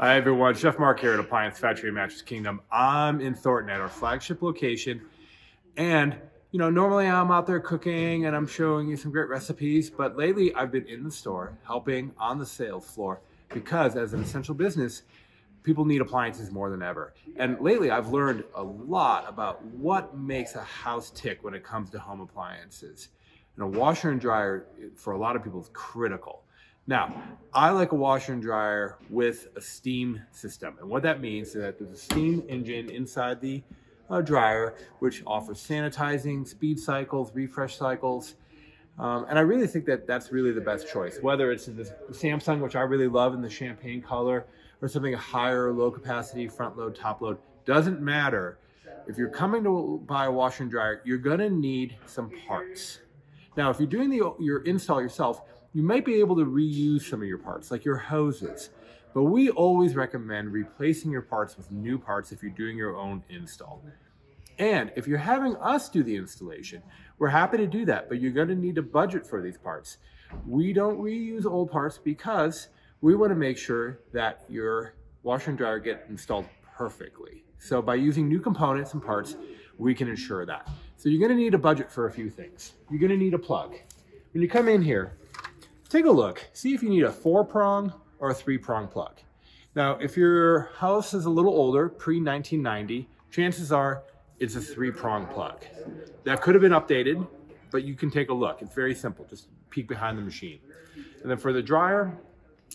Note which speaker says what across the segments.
Speaker 1: Hi everyone, Chef Mark here at Appliance Factory Mattress Kingdom. I'm in Thornton at our flagship location, and normally I'm out there cooking and I'm showing you some great recipes, but lately I've been in the store helping on the sales floor because as an essential business, people need appliances more than ever. And lately I've learned a lot about what makes a house tick when it comes to home appliances. And a washer and dryer for a lot of people is critical. Now, I like a washer and dryer with a steam system. And what that means is that there's a steam engine inside the dryer, which offers sanitizing, speed cycles, refresh cycles. And I really think that that's really the best choice, whether it's in the Samsung, which I really love in the champagne color, or something higher, low capacity, front load, top load. Doesn't matter. If you're coming to buy a washer and dryer, you're gonna need some parts. Now, if you're doing your install yourself, you might be able to reuse some of your parts, like your hoses. But we always recommend replacing your parts with new parts if you're doing your own install. And if you're having us do the installation, we're happy to do that, but you're going to need a budget for these parts. We don't reuse old parts because we want to make sure that your washer and dryer get installed perfectly. So by using new components and parts, we can ensure that. So you're going to need a budget for a few things. You're going to need a plug. When you come in here, take a look, see if you need a 4-prong or a 3-prong plug. Now, if your house is a little older, pre-1990, chances are it's a 3-prong plug. That could have been updated, but you can take a look. It's very simple, just peek behind the machine. And then for the dryer,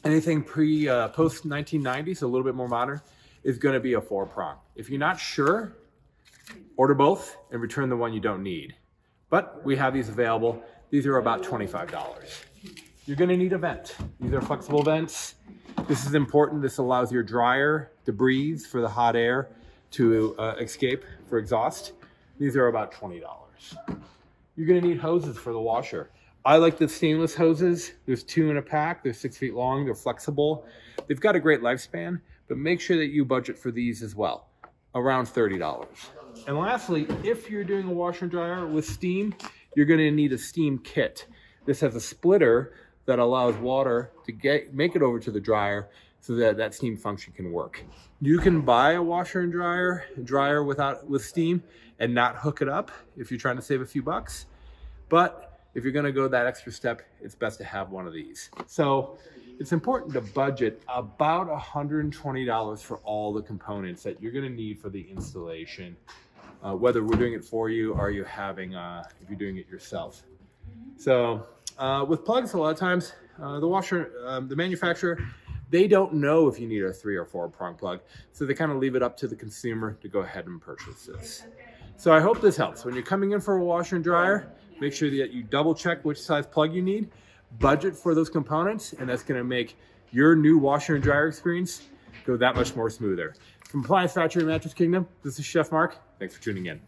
Speaker 1: anything post-1990, so a little bit more modern, is gonna be a 4-prong. If you're not sure, order both and return the one you don't need. But we have these available. These are about $25. You're gonna need a vent. These are flexible vents. This is important. This allows your dryer to breathe for the hot air to escape for exhaust. These are about $20. You're gonna need hoses for the washer. I like the stainless hoses. There's 2 in a pack. They're 6 feet long. They're flexible. They've got a great lifespan, but make sure that you budget for these as well, around $30. And lastly, if you're doing a washer and dryer with steam, you're gonna need a steam kit. This has a splitter that allows water to make it over to the dryer so that that steam function can work. You can buy a washer and dryer with steam and not hook it up if you're trying to save a few bucks. But if you're gonna go that extra step, it's best to have one of these. So it's important to budget about $120 for all the components that you're gonna need for the installation, whether we're doing it for you or if you're doing it yourself. So with plugs, a lot of times the manufacturer, they don't know if you need a 3 or 4-prong plug, so they kind of leave it up to the consumer to go ahead and purchase this. So I hope this helps. When you're coming in for a washer and dryer, make sure that you double check which size plug you need, budget for those components, and that's going to make your new washer and dryer experience go that much more smoother. From Appliance Factory Mattress Kingdom, this is Chef Mark. Thanks for tuning in.